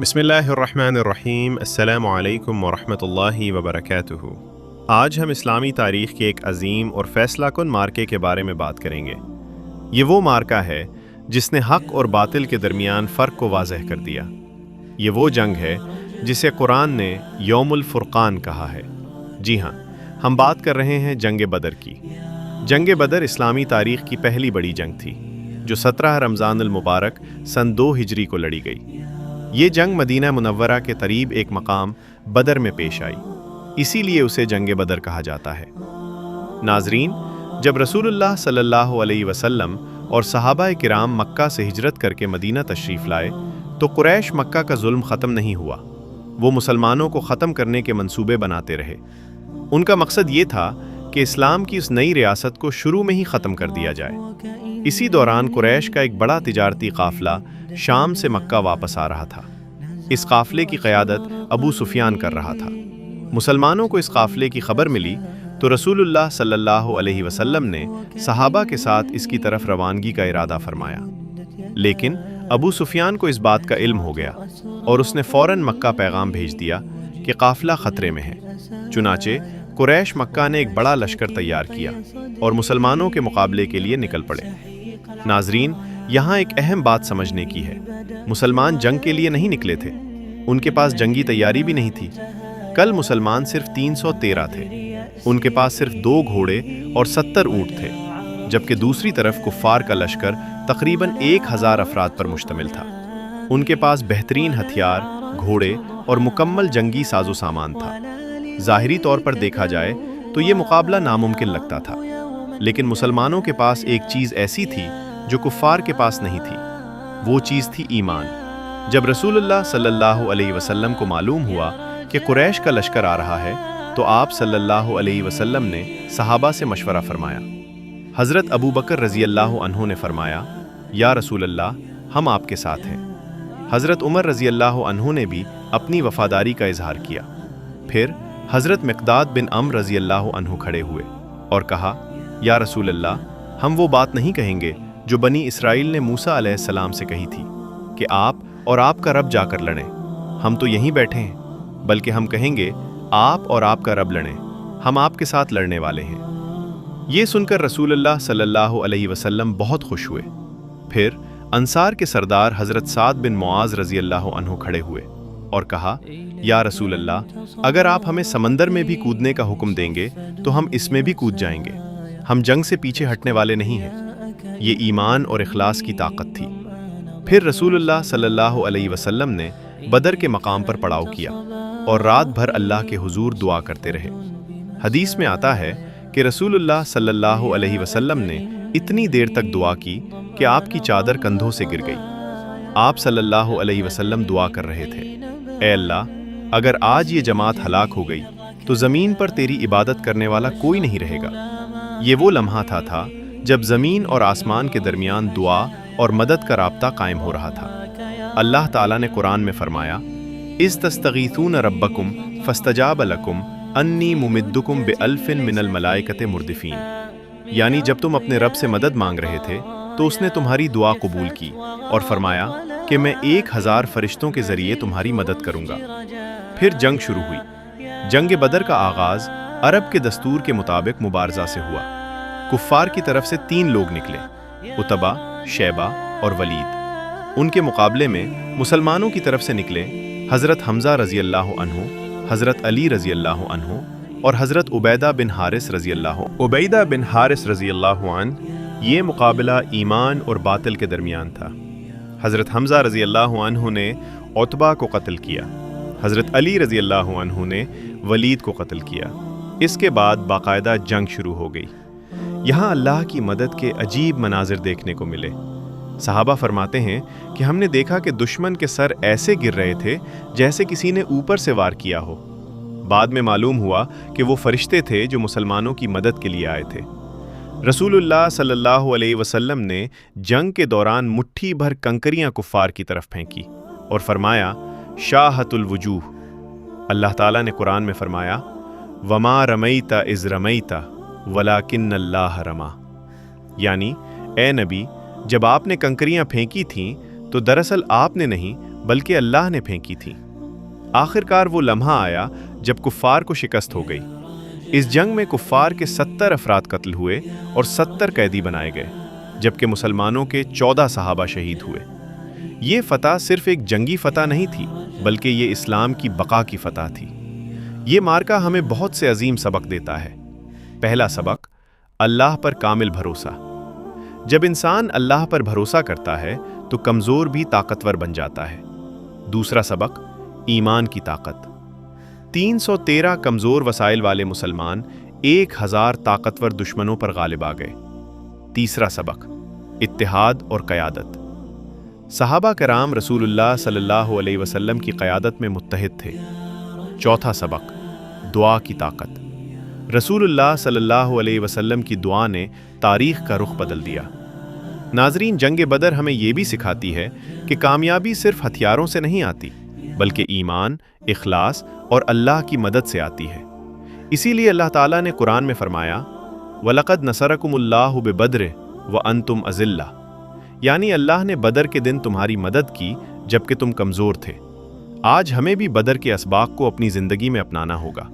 बिस्मिल्लाहिर्रहमानिर्रहीम। अस्सलामु अलैकुम वरहमतुल्लाहि वबरकातुहू। आज हम इस्लामी तारीख़ के एक अजीम और फ़ैसला कुन मार्के के बारे में बात करेंगे। ये वो मार्का है जिसने हक़ और बातिल के दरमियान फ़र्क को वाज़ह कर दिया। ये वो जंग है जिसे कुरान ने यौमुल फ़ुरक़ान कहा है। जी हाँ, हम बात कर रहे हैं जंग बदर की। जंग बदर इस्लामी तारीख़ की पहली बड़ी जंग थी जो 17 रमज़ानुल मुबारक सन 2 हिजरी को लड़ी गई। ये जंग मदीना मुनव्वरा के करीब एक मकाम बदर में पेश आई, इसीलिए उसे जंग बदर कहा जाता है। नाजरीन, जब रसूलुल्लाह सल्लल्लाहु अलैहि वसल्लम और सहाबाए किराम मक्का से हिजरत करके मदीना तशरीफ़ लाए तो कुरैश मक्का का जुल्म ख़त्म नहीं हुआ। वो मुसलमानों को ख़त्म करने के मंसूबे बनाते रहे। उनका मकसद ये था कि इस्लाम की उस नई रियासत को शुरू में ही ख़त्म कर दिया जाए। इसी दौरान कुरैश का एक बड़ा तिजारती काफ़िला शाम से मक्का वापस आ रहा था। इस काफ़िले की क़यादत अबू सुफियान कर रहा था। मुसलमानों को इस काफ़िले की खबर मिली तो रसूलुल्लाह सल्लल्लाहु अलैहि वसल्लम ने सहाबा के साथ इसकी तरफ रवानगी का इरादा फरमाया। लेकिन अबू सुफियान को इस बात का इल्म हो गया और उसने फ़ौरन मक्का पैगाम भेज दिया कि काफ़िला ख़तरे में है। चुनाचे कुरैश मक्का ने एक बड़ा लश्कर तैयार किया और मुसलमानों के मुकाबले के लिए निकल पड़े। नाजरीन, यहाँ एक अहम बात समझने की है। मुसलमान जंग के लिए नहीं निकले थे, उनके पास जंगी तैयारी भी नहीं थी। कल मुसलमान सिर्फ 313 थे, उनके पास सिर्फ 2 घोड़े और 70 ऊँट थे, जबकि दूसरी तरफ कुफ़ार का लश्कर तकरीबन 1000 अफराद पर मुश्तमिल था। उनके पास बेहतरीन हथियार, घोड़े और मुकम्मल जंगी साजो सामान था। ज़ाहिरी तौर पर देखा जाए तो ये मुकाबला नामुमकिन लगता था, लेकिन मुसलमानों के पास एक चीज़ ऐसी थी जो कुफ़ार के पास नहीं थी। वो चीज़ थी ईमान। जब रसूलुल्लाह सल्लल्लाहु अलैहि वसल्लम को मालूम हुआ कि कुरैश का लश्कर आ रहा है तो आप सल्लल्लाहु अलैहि वसल्लम ने सहाबा से मशवरा फरमाया। हज़रत अबू बकर रज़ी अल्लाह अन्हु ने फरमाया, या रसूलल्लाह, हम आपके साथ हैं। हज़रत उमर रज़ी अल्लाह अन्हु ने भी अपनी वफ़ादारी का इजहार किया। फिर हज़रत मिक़दाद बिन अम्र रज़ी अल्लाह अन्हु खड़े हुए और कहा, या रसूलल्लाह, हम वो बात नहीं कहेंगे जो बनी इसराइल ने मूसा अलैहिस्सलाम से कही थी कि आप और आपका रब जाकर लड़ें। हम तो यहीं बैठे हैं, बल्कि हम कहेंगे आप और आपका रब लड़ें, हम आपके साथ लड़ने वाले हैं। ये सुनकर रसूलुल्लाह सल्लल्लाहु अलैहि वसल्लम बहुत खुश हुए। फिर अंसार के सरदार हज़रत साद बिन मुआज़ रज़ी अल्लाह अन्हु खड़े हुए और कहा, या रसूलल्लाह, अगर आप हमें समंदर में भी कूदने का हुक्म देंगे तो हम इसमें भी कूद जाएंगे। हम जंग से पीछे हटने वाले नहीं हैं। ये ईमान और इखलास की ताकत थी। फिर रसूलुल्लाह सल्लल्लाहु अलैहि वसल्लम ने बदर के मकाम पर पड़ाव किया और रात भर अल्लाह के हुजूर दुआ करते रहे। हदीस में आता है कि रसूलुल्लाह सल्लल्लाहु अलैहि वसल्लम ने इतनी देर तक दुआ की कि आपकी चादर कंधों से गिर गई। आप सल्लल्लाहु अलैहि वसल्लम दुआ कर रहे थे, ए अल्लाह, अगर आज ये जमात हलाक हो गई तो ज़मीन पर तेरी इबादत करने वाला कोई नहीं रहेगा। ये वो लम्हा था जब ज़मीन और आसमान के दरमियान दुआ और मदद का राब्ता कायम हो रहा था। अल्लाह ताला ने कुरान में फरमाया, इज़ तस्तगीथून रब्बकुम फस्तजाब लकुम अन्नी मुमिद्दुकुम बिअल्फिन मिनल मलाइकते मुर्दिफीन। यानी जब तुम अपने रब से मदद मांग रहे थे तो उसने तुम्हारी दुआ कबूल की और फरमाया कि मैं 1000 फरिश्तों के ज़रिए तुम्हारी मदद करूँगा। फिर जंग शुरू हुई। जंग बदर का आगाज़ अरब के दस्तूर के मुताबिक मुबारज़ा से हुआ। कुफ़ार की तरफ से 3 लोग निकले, उतबा, शैबा और वलीद। उनके मुकाबले में मुसलमानों की तरफ से निकले हज़रत हमज़ा रज़ी अल्लाह अन्हु, हज़रत अली रज़ी अल्लाह अन्हु और हज़रत उबैदा बिन हारिस रज़ी अल्लाह अन्हु। ये मुकाबला ईमान और बातिल के दरमियान था। हज़रत हमज़ा रज़ी अल्लाह अन्हु ने उतबा को कत्ल किया, हज़रत अली रज़ी अल्लाह अन्हु ने वलीद को कत्ल किया। इसके बाद बाकायदा जंग शुरू हो गई। यहाँ अल्लाह की मदद के अजीब मनाजिर देखने को मिले। सहाबा फरमाते हैं कि हमने देखा कि दुश्मन के सर ऐसे गिर रहे थे जैसे किसी ने ऊपर से वार किया हो। बाद में मालूम हुआ कि वो फरिश्ते थे जो मुसलमानों की मदद के लिए आए थे। रसूलुल्लाह सल्लल्लाहु अलैहि वसल्लम ने जंग के दौरान मुट्ठी भर कंकरियां कुफ़ार की तरफ फेंकी और फरमाया, शाहतुल वजूह। अल्लाह ताला ने कुरान में फरमाया, वमा रमैता इज़ रमैता वलाकिन्नल्लाह रमा। यानी, ए नबी, जब आपने कंकरियां फेंकी थीं तो दरअसल आपने नहीं बल्कि अल्लाह ने फेंकी थीं। आखिरकार वो लम्हा आया जब कुफ्फार को शिकस्त हो गई। इस जंग में कुफ्फार के 70 अफराद कत्ल हुए और 70 कैदी बनाए गए, जबकि मुसलमानों के 14 सहाबा शहीद हुए। ये फतह सिर्फ एक जंगी फतह नहीं थी, बल्कि ये इस्लाम की बका की फतह थी। ये मार्का हमें बहुत से अजीम सबक देता है। पहला सबक, अल्लाह पर कामिल भरोसा। जब इंसान अल्लाह पर भरोसा करता है तो कमज़ोर भी ताकतवर बन जाता है। दूसरा सबक, ईमान की ताकत। 313 कमज़ोर वसाइल वाले मुसलमान 1000 ताकतवर दुश्मनों पर गालिब आ गए। तीसरा सबक, इत्तिहाद और क़यादत। सहाबा कराम रसूलुल्लाह सल्लल्लाहु अलैहि वसल्लम की क़यादत में मुत्तहिद थे। चौथा सबक, दुआ की ताकत। रसूलुल्लाह सल्लल्लाहु अलैहि वसल्लम की दुआ ने तारीख़ का रुख बदल दिया। नाज़रीन, जंग बदर हमें ये भी सिखाती है कि कामयाबी सिर्फ हथियारों से नहीं आती, बल्कि ईमान, इखलास और अल्लाह की मदद से आती है। इसीलिए अल्लाह ताला ने कुरान में फरमाया, वलक़द नसरकुमुल्लाहु बिबद्र व अंतुम अज़िल्ला, यानी अल्लाह ने बदर के दिन तुम्हारी मदद की जबकि तुम कमज़ोर थे। आज हमें भी बदर के असबाक को अपनी ज़िंदगी में अपनाना होगा।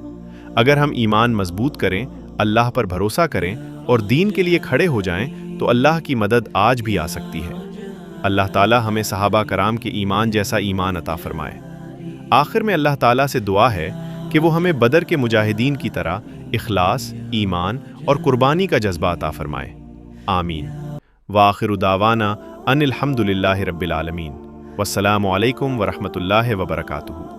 अगर हम ईमान मजबूत करें, अल्लाह पर भरोसा करें और दीन के लिए खड़े हो जाएं, तो अल्लाह की मदद आज भी आ सकती है। अल्लाह ताला हमें सहाबा कराम के ईमान जैसा ईमान अता फरमाए। आखिर में अल्लाह ताला से दुआ है कि वो हमें बदर के मुजाहिदीन की तरह इखलास, ईमान और कुर्बानी का जज्बा अता फरमाए। आमीन। व आखिरु दावाना अनिल हम्दुलिल्लाहि रब्बिल आलमीन। वस्सलामु अलैकुम व रहमतुल्लाहि व बरकातुहू।